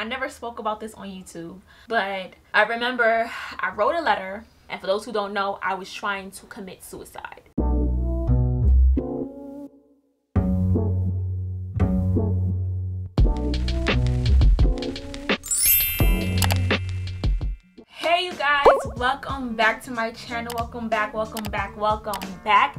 I never spoke about this on YouTube, but I remember I wrote a letter, and for those who don't know, I was trying to commit suicide. Hey you guys, welcome back to my channel. Welcome back.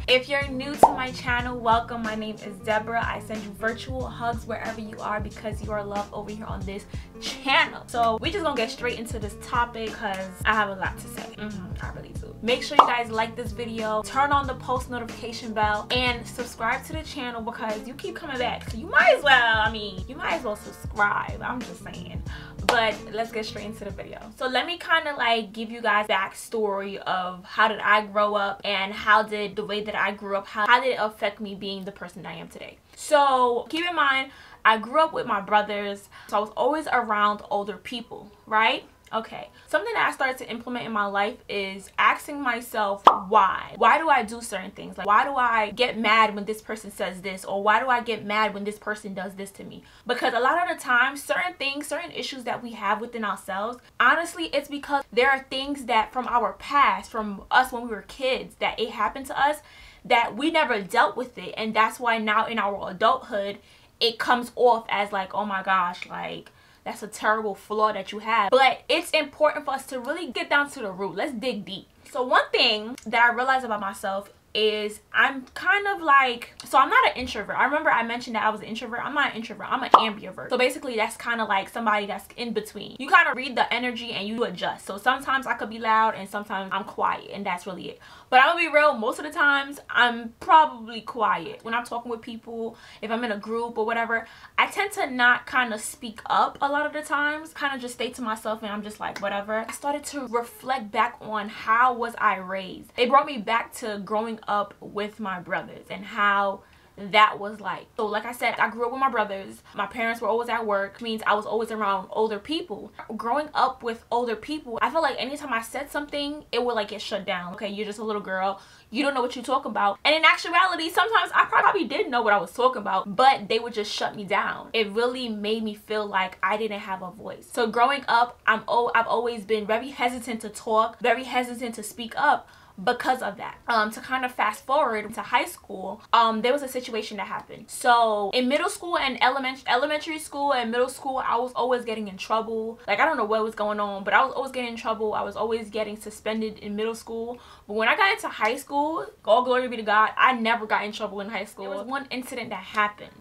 If you're new to my channel, welcome. My name is Deborah. I send you virtual hugs wherever you are because you are loved over here on this channel. So we just gonna get straight into this topic because I have a lot to say. I really do. Make sure you guys like this video, turn on the post notification bell, and subscribe to the channel because you keep coming back. So you might as well, subscribe. I'm just saying. But let's get straight into the video. So let me kind of like give you guys backstory of how did I grow up and how did the way that I grew up, how did it affect me being the person I am today. So keep in mind, I grew up with my brothers, so I was always around older people, right? Okay, something that I started to implement in my life is asking myself why. Why do I do certain things? Like, why do I get mad when this person says this? Or why do I get mad when this person does this to me? Because a lot of the time, certain things, certain issues that we have within ourselves, honestly, it's because there are things that from our past, from us when we were kids, that it happened to us, that we never dealt with it. And that's why now in our adulthood, it comes off as like, oh my gosh, like, that's a terrible flaw that you have. But it's important for us to really get down to the root. Let's dig deep. So one thing that I realized about myself is I'm kind of like, so I'm not an introvert. I remember I mentioned that I was an introvert. I'm not an introvert. I'm an ambivert. So basically that's kind of like somebody that's in between. You kind of read the energy and you adjust. So sometimes I could be loud and sometimes I'm quiet, and that's really it. But I'm gonna be real, most of the times I'm probably quiet. When I'm talking with people, if I'm in a group or whatever, I tend to not kind of speak up a lot of the times, kind of just stay to myself and I'm just like whatever. I started to reflect back on how was I raised. It brought me back to growing up with my brothers and how that was like. So like I said, I grew up with my brothers. My parents were always at work, which means I was always around older people. Growing up with older people, I felt like anytime I said something, it would like get shut down. Okay, you're just a little girl, you don't know what you're talking about. And in actuality, sometimes I probably did know what I was talking about, but they would just shut me down. It really made me feel like I didn't have a voice. So growing up, I've always been very hesitant to talk, very hesitant to speak up because of that. To kind of fast forward to high school, there was a situation that happened. So in middle school and elementary school and middle school, I was always getting in trouble. Like, I don't know what was going on, but I was always getting in trouble. I was always getting suspended in middle school. But when I got into high school, all glory be to God, I never got in trouble in high school. There was one incident that happened.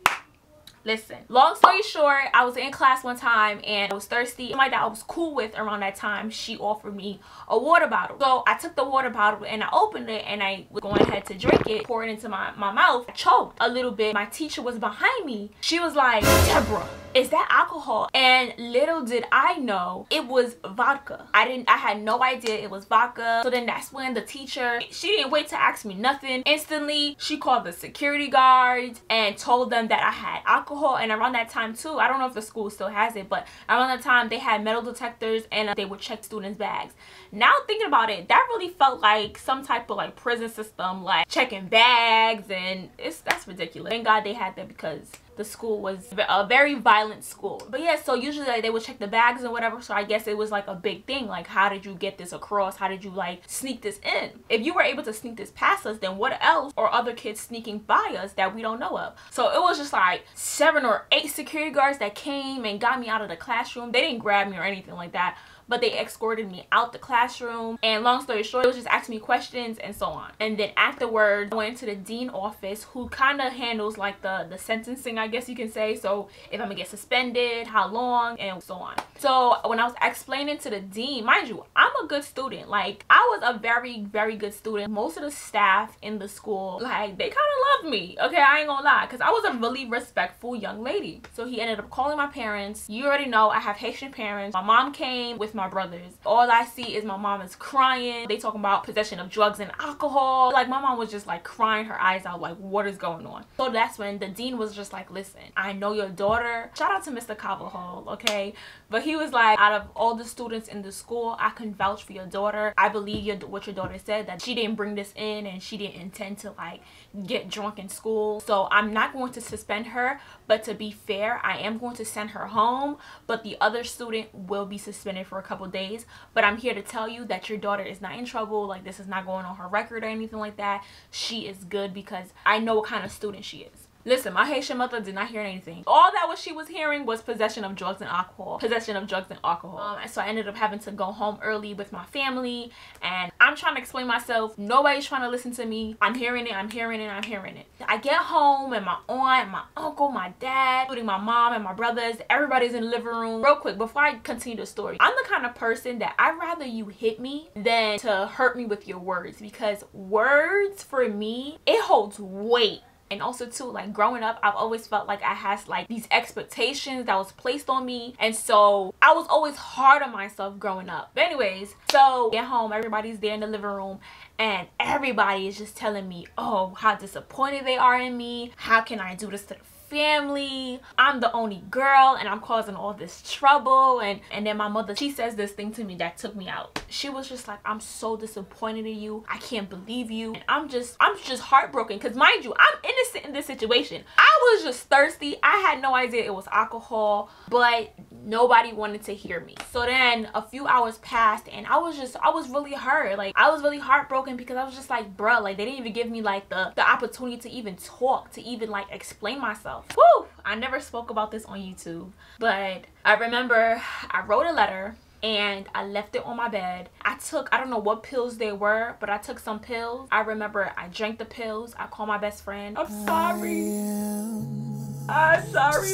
Listen, long story short, I was in class one time and I was thirsty. Somebody that I was cool with around that time, she offered me a water bottle. So I took the water bottle and I opened it and I was going ahead to drink it, pour it into my mouth. I choked a little bit. My teacher was behind me. She was like, Deborah, is that alcohol? And little did I know it was vodka. I had no idea it was vodka. So then that's when the teacher, she didn't wait to ask me nothing. Instantly, she called the security guards and told them that I had alcohol. And around that time too, I don't know if the school still has it, but around that time they had metal detectors and they would check students' bags. Now thinking about it, that really felt like some type of like prison system, like checking bags, and that's ridiculous. Thank God they had that because the school was a very violent school. But yeah, so usually like, they would check the bags and whatever, so I guess it was like a big thing, like how did you get this across? How did you like sneak this in? If you were able to sneak this past us, then what else are other kids sneaking by us that we don't know of? So it was just like 7 or 8 security guards that came and got me out of the classroom. They didn't grab me or anything like that, but they escorted me out the classroom, and long story short, it was just asking me questions and so on. And then afterwards, I went to the dean office, who kind of handles like the sentencing, I guess you can say. So if I'm gonna get suspended, how long, and so on. So when I was explaining to the dean, mind you, I'm a good student. Like, I was a very, very good student. Most of the staff in the school, like, they kind of loved me. Okay, I ain't gonna lie, because I was a really respectful young lady. So he ended up calling my parents. You already know I have Haitian parents. My mom came with my brothers. All I see is my mom is crying. They talking about possession of drugs and alcohol. Like, my mom was just like crying her eyes out, like, what is going on? So that's when the dean was just like, listen, I know your daughter. Shout out to Mr. Cavahall, okay? But he was like, out of all the students in the school, I can vouch for your daughter. I believe what your daughter said, that she didn't bring this in and she didn't intend to like get drunk in school. So I'm not going to suspend her, but to be fair, I am going to send her home, but the other student will be suspended for a couple days. But I'm here to tell you that your daughter is not in trouble. Like, this is not going on her record or anything like that. She is good because I know what kind of student she is. Listen, my Haitian mother did not hear anything. All that what she was hearing was possession of drugs and alcohol. Possession of drugs and alcohol. So I ended up having to go home early with my family. And I'm trying to explain myself. Nobody's trying to listen to me. I'm hearing it, I'm hearing it, I'm hearing it. I get home and my aunt, my uncle, my dad, including my mom and my brothers, everybody's in the living room. Real quick, before I continue the story, I'm the kind of person that I'd rather you hit me than to hurt me with your words. Because words, for me, it holds weight. And also too, like growing up, I've always felt like I had like these expectations that was placed on me. And so I was always hard on myself growing up. But anyways, so get home, everybody's there in the living room and everybody is just telling me, oh, how disappointed they are in me. How can I do this to the family? I'm the only girl and I'm causing all this trouble. And then my mother, she says this thing to me that took me out. She was just like, I'm so disappointed in you. I can't believe you. And I'm just heartbroken, because mind you, I'm innocent in this situation. I was just thirsty. I had no idea it was alcohol, but nobody wanted to hear me. So then a few hours passed and I was really hurt. Like, I was really heartbroken because I was just like, bruh, like they didn't even give me like the opportunity to even talk, to even like explain myself. Woo! I never spoke about this on YouTube, but I remember I wrote a letter and I left it on my bed. I don't know what pills they were, but I took some pills. I remember I drank the pills. I called my best friend. I'm sorry,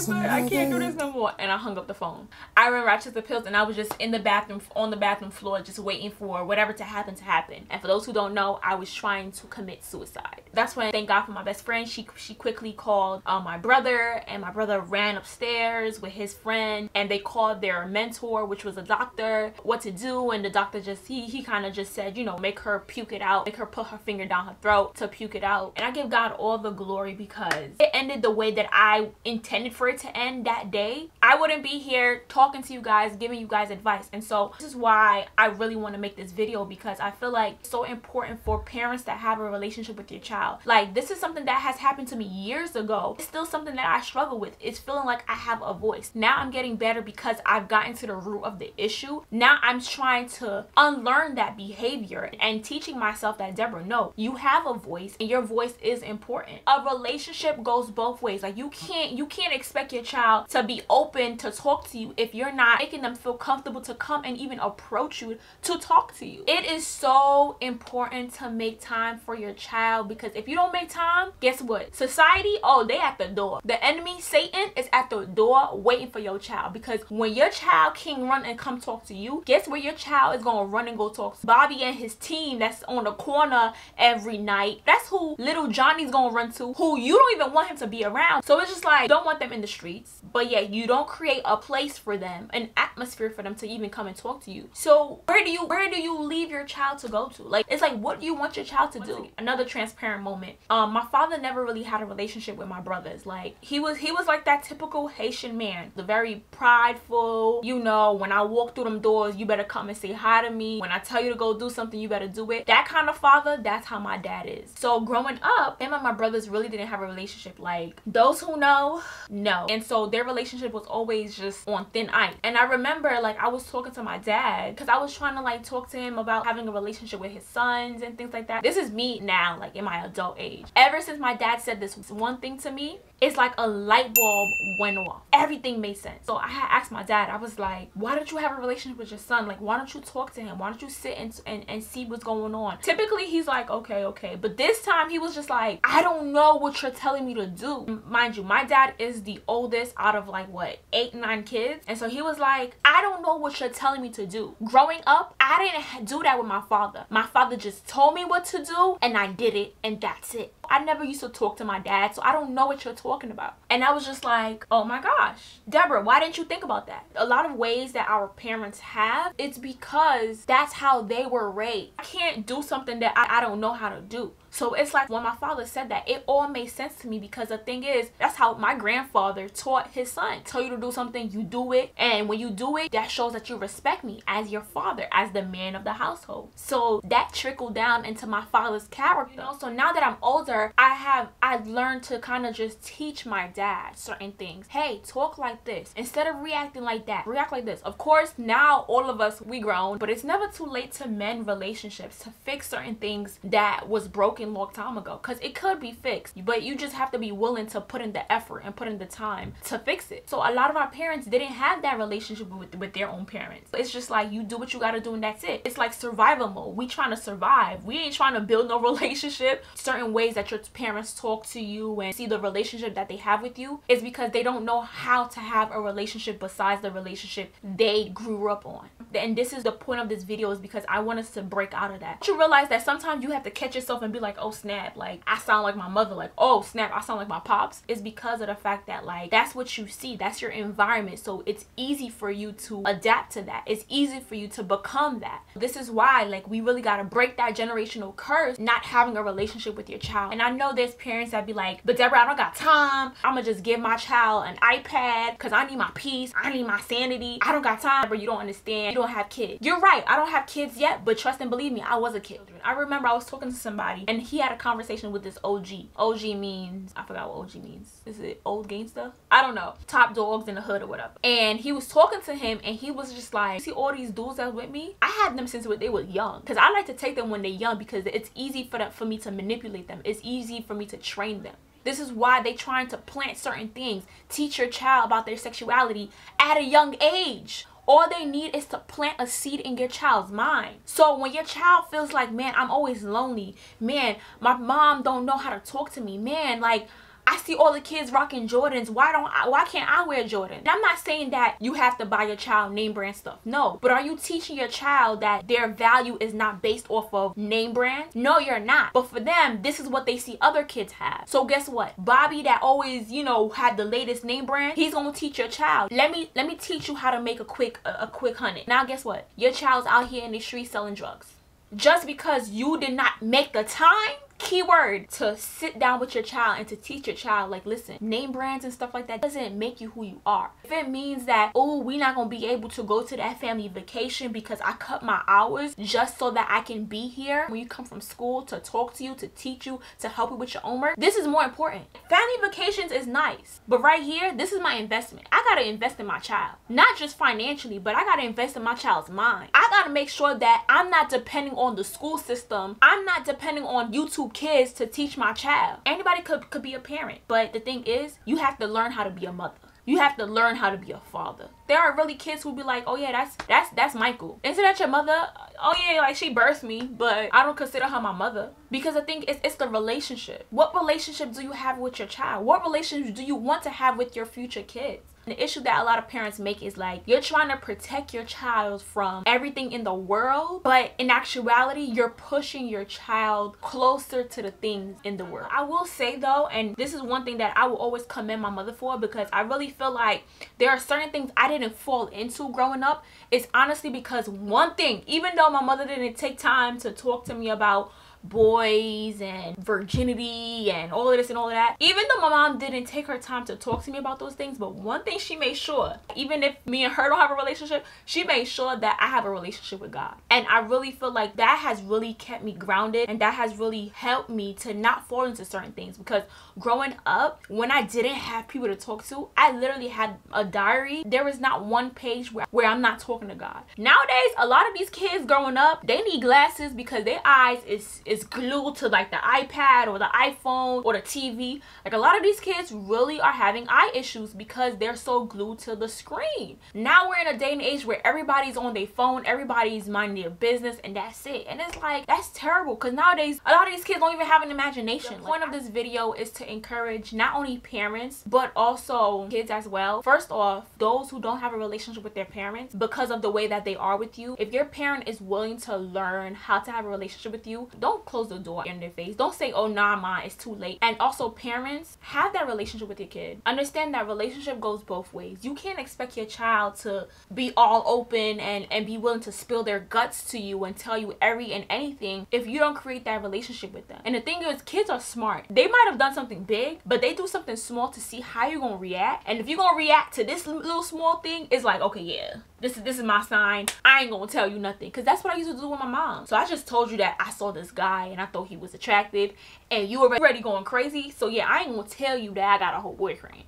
but I can't do this no more. And I hung up the phone. I remember I took the pills and I was just in the bathroom, on the bathroom floor, just waiting for whatever to happen to happen. And for those who don't know, I was trying to commit suicide. That's when, thank God for my best friend, she quickly called my brother, and my brother ran upstairs with his friend and they called their mentor, which was a doctor, what to do. And the doctor just, he kind of just said, you know, make her puke it out, make her put her finger down her throat to puke it out. And I give God all the glory because it ended the way that I intended for it to end that day. I wouldn't be here talking to you guys, giving you guys advice. And so this is why I really want to make this video, because I feel like it's so important for parents that have a relationship with your child. Like, this is something that has happened to me years ago. It's still something that I struggle with. It's feeling like I have a voice. Now I'm getting better because I've gotten to the root of the issue. Now I'm trying to unlearn that behavior and teaching myself that, Deborah, no, you have a voice and your voice is important. A relationship goes both ways. Like, you can't expect your child to be open to talk to you if you're not making them feel comfortable to come and even approach you to talk to you. It is so important to make time for your child, because if you don't make time, guess what? Society, oh, they at the door. The enemy, Satan, is at the door waiting for your child, because when your child can run and come talk to you, guess where your child is gonna run and go talk to? Bobby and his team that's on the corner every night. That's who little Johnny's gonna run to, who you don't even want him to be around. So it's just like, you don't want them in the streets, but yet you don't create a place for them, an atmosphere for them to even come and talk to you. So where do you leave your child to go to? Like, it's like, what do you want your child to do? Another transparent moment. My father never really had a relationship with my brothers. Like, he was like that typical Haitian man, the very prideful, you know, when I walk through them doors, you better come and say hi to me. When I tell you to go do something, you better do it. That kind of father, that's how my dad is. So growing up, him and my brothers really didn't have a relationship. Like, those who know. And so their relationship was always just on thin ice. And I remember, like, I was talking to my dad because I was trying to like talk to him about having a relationship with his sons and things like that. This is me now, like in my adult age. Ever since my dad said this one thing to me, it's like a light bulb went off. Everything made sense. So I had asked my dad, I was like, why don't you have a relationship with your son? Like, why don't you talk to him? Why don't you sit and see what's going on? Typically he's like, okay. But this time he was just like, I don't know what you're telling me to do. Mind you, my dad is the oldest out of like what, 8, 9 kids. And so he was like, I don't know what you're telling me to do. Growing up, I didn't do that with my father. My father just told me what to do and I did it, and that's it. I never used to talk to my dad, so I don't know what you're talking about. And I was just like, oh my gosh, Deborah, why didn't you think about that? A lot of ways that our parents have, it's because that's how they were raised. I can't do something that I don't know how to do. So it's like when my father said that, it all made sense to me, because the thing is, that's how my grandfather taught his son. Tell you to do something, you do it. And when you do it, that shows that you respect me as your father, as the man of the household. So that trickled down into my father's character. You know, so now that I'm older, I've learned to kind of just teach my dad certain things. Hey, talk like this. Instead of reacting like that, react like this. Of course, now all of us, we grown, but it's never too late to mend relationships, to fix certain things that was broken long time ago, because it could be fixed, but you just have to be willing to put in the effort and put in the time to fix it. So a lot of our parents didn't have that relationship with their own parents. It's just like, you do what you got to do and that's it. It's like survival mode. We trying to survive. We ain't trying to build no relationship. Certain ways that your parents talk to you and see the relationship that they have with you is because they don't know how to have a relationship besides the relationship they grew up on. And this is the point of this video, is because I want us to break out of that. You realize that sometimes you have to catch yourself and be like, oh snap, like I sound like my mother, like oh snap, I sound like my pops. It's because of the fact that like that's what you see, that's your environment, so it's easy for you to adapt to that. It's easy for you to become that. This is why like we really got to break that generational curse, not having a relationship with your child. And I know there's parents that be like, but Deborah, I don't got time, I'm gonna just give my child an iPad because I need my peace, I need my sanity, I don't got time. But you don't understand, you don't have kids. You're right, I don't have kids yet, but trust and believe me, I was a kid. I remember I was talking to somebody and he had a conversation with this OG. OG means, I forgot what OG means. Is it old gangster? I don't know. Top dogs in the hood or whatever. And he was talking to him and he was just like, see all these dudes that's with me? I had them since they were young. Because I like to take them when they're young, because it's easy for me to manipulate them. It's easy for me to train them. This is why they trying to plant certain things. Teach your child about their sexuality at a young age. All they need is to plant a seed in your child's mind. So when your child feels like, man, I'm always lonely, man, my mom don't know how to talk to me, man, like I see all the kids rocking Jordans, why can't I wear Jordan? And I'm not saying that you have to buy your child name brand stuff, no, but are you teaching your child that their value is not based off of name brand? No, you're not. But for them, this is what they see other kids have. So guess what? Bobby that always, you know, had the latest name brand, he's gonna teach your child, let me teach you how to make a quick $100. Now guess what? Your child's out here in the street selling drugs. Just because you did not make the time, keyword, to sit down with your child and to teach your child, like, listen, name brands and stuff like that doesn't make you who you are. If it means that, oh, we're not gonna be able to go to that family vacation because I cut my hours just so that I can be here when you come from school to talk to you, to teach you, to help you with your homework, this is more important. Family vacations is nice, but right here, this is my investment. I gotta invest in my child, not just financially, but I gotta invest in my child's mind. I gotta make sure that I'm not depending on the school system. I'm not depending on YouTube kids to teach my child. Anybody could be a parent, but the thing is, you have to learn how to be a mother. You have to learn how to be a father. There are really kids who be like, oh yeah, that's Michael. Isn't that your mother? Oh yeah, like she birthed me, but I don't consider her my mother. Because I think it's the relationship. What relationship do you have with your child? What relationship do you want to have with your future kids? The issue that a lot of parents make is like, you're trying to protect your child from everything in the world, but in actuality, you're pushing your child closer to the things in the world. I will say though, and this is one thing that I will always commend my mother for, because I really feel like there are certain things I didn't fall into growing up. It's honestly because one thing, even though my mother didn't take time to talk to me about boys and virginity and all of this and all of that, even though my mom didn't take her time to talk to me about those things, but one thing she made sure, even if me and her don't have a relationship, she made sure that I have a relationship with God. And I really feel like that has really kept me grounded, and that has really helped me to not fall into certain things. Because growing up, when I didn't have people to talk to, I literally had a diary. There was not one page where I'm not talking to God. Nowadays, a lot of these kids growing up, they need glasses because their eyes is glued to like the iPad or the iPhone or the TV. Like a lot of these kids really are having eye issues because they're so glued to the screen. Now we're in a day and age where everybody's on their phone, everybody's minding their business, and that's it. And it's like, that's terrible, because nowadays a lot of these kids don't even have an imagination. The point of this video is to encourage not only parents but also kids as well. First off, those who don't have a relationship with their parents because of the way that they are with you, if your parent is willing to learn how to have a relationship with you, don't don't close the door in their face. Don't say, oh nah, ma, it's too late. And also, parents, have that relationship with your kid. Understand that relationship goes both ways. You can't expect your child to be all open and be willing to spill their guts to you and tell you every and anything if you don't create that relationship with them. And the thing is, kids are smart. They might have done something big, but they do something small to see how you're gonna react. And if you're gonna react to this little small thing, it's like, okay, yeah, this is my sign. I ain't gonna tell you nothing. Because that's what I used to do with my mom. So I just told you that I saw this guy and I thought he was attractive and you were already going crazy. So yeah, I ain't gonna tell you that I got a whole boyfriend.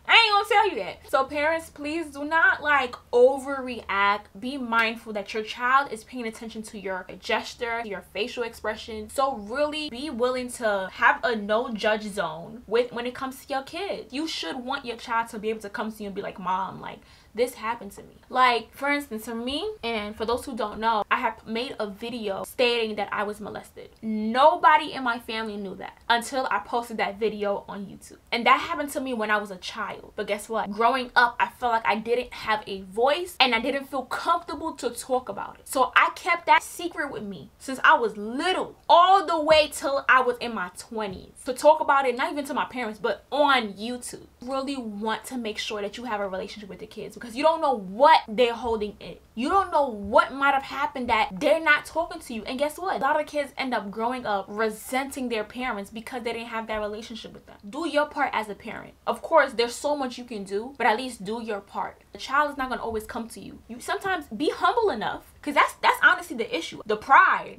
I ain't gonna tell you that. So parents, please do not like overreact. Be mindful that your child is paying attention to your gesture, your facial expression. So really be willing to have a no judge zone when it comes to your kids. You should want your child to be able to come to you and be like, mom, like, this happened to me. Like, for instance, for me, and for those who don't know, I have made a video stating that I was molested. Nobody in my family knew that until I posted that video on YouTube. And that happened to me when I was a child. But guess what? Growing up, I felt like I didn't have a voice and I didn't feel comfortable to talk about it. So I kept that secret with me since I was little, all the way till I was in my 20s. To talk about it, not even to my parents, but on YouTube. Really want to make sure that you have a relationship with the kids, because you don't know what they're holding in. You don't know what might have happened that they're not talking to you. And guess what? A lot of kids end up growing up resenting their parents because they didn't have that relationship with them. Do your part as a parent. Of course, there's so much you can do, but at least do your part. The child is not going to always come to you. You sometimes be humble enough, because that's honestly the issue. The pride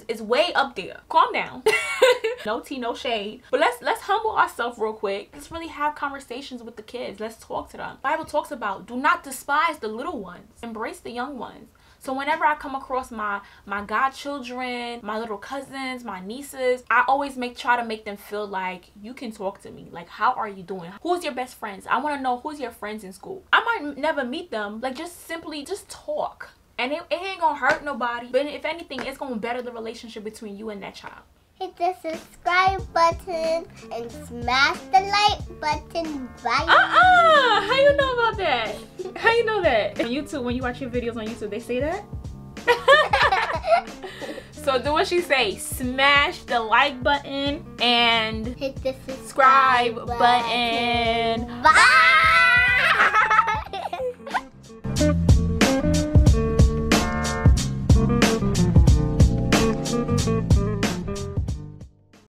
is way up there. Calm down. No tea, no shade. But let's humble ourselves real quick. Let's really have conversations with the kids. Let's talk to them. The Bible talks about do not despise the little ones. Embrace the young ones. So whenever I come across my godchildren, my little cousins, my nieces, I always try to make them feel like you can talk to me. Like, how are you doing? Who's your best friends? I want to know who's your friends in school. I might never meet them. Like, just talk. And it ain't gonna hurt nobody. But if anything, it's gonna better the relationship between you and that child. Hit the subscribe button and smash the like button. Bye. How you know about that? How you know that? On YouTube, when you watch your videos on YouTube, they say that? So do what she say. Smash the like button and hit the subscribe button. Bye.